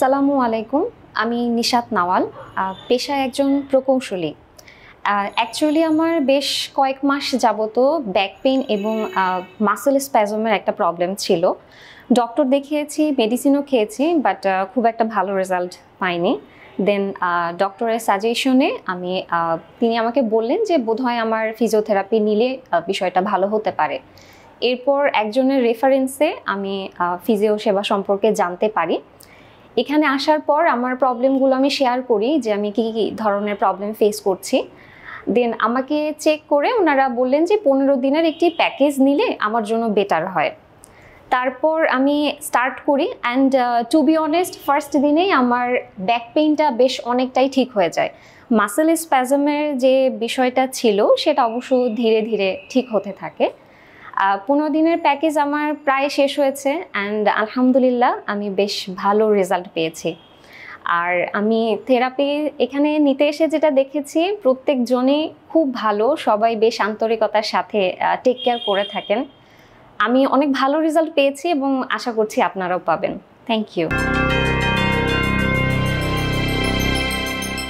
সালামু আলাইকুম। আমি নিশাত নাওয়াল, পেশায় একজন প্রকৌশলী। অ্যাকচুয়ালি আমার বেশ কয়েক মাস যাবত ব্যাক পেইন এবং মাসল স্প্যাজমের একটা প্রবলেম ছিল। ডক্টর দেখিয়েছি, মেডিসিনও খেয়েছি, বাট খুব একটা ভালো রেজাল্ট পাইনি। দেন ডক্টরের সাজেশনে তিনি আমাকে বললেন যে বোধহয় আমার ফিজিওথেরাপি নিলে বিষয়টা ভালো হতে পারে। এরপর একজনের রেফারেন্সে আমি ফিজিও সেবা সম্পর্কে জানতে পারি। এখানে আসার পর আমার প্রবলেমগুলো আমি শেয়ার করি যে আমি কী কী ধরনের প্রবলেম ফেস করছি। দেন আমাকে চেক করে ওনারা বললেন যে 15 দিনের একটি প্যাকেজ নিলে আমার জন্য বেটার হয়। তারপর আমি স্টার্ট করি and to be honest first দিনেই আমার ব্যাক পেইনটা বেশ অনেকটাই ঠিক হয়ে যায়। মাসেল স্প্যাজমের যে বিষয়টা ছিল সেটা অবশ্য ধীরে ধীরে ঠিক হতে থাকে। 15 দিনের প্যাকেজ আমার প্রায় শেষ হয়েছে অ্যান্ড আলহামদুলিল্লাহ আমি বেশ ভালো রেজাল্ট পেয়েছি। আর আমি থেরাপি এখানে নিতে এসে যেটা দেখেছি, প্রত্যেকজনই খুব ভালো, সবাই বেশ আন্তরিকতার সাথে টেক কেয়ার করে থাকেন। আমি অনেক ভালো রেজাল্ট পেয়েছি এবং আশা করছি আপনারাও পাবেন। Thank you.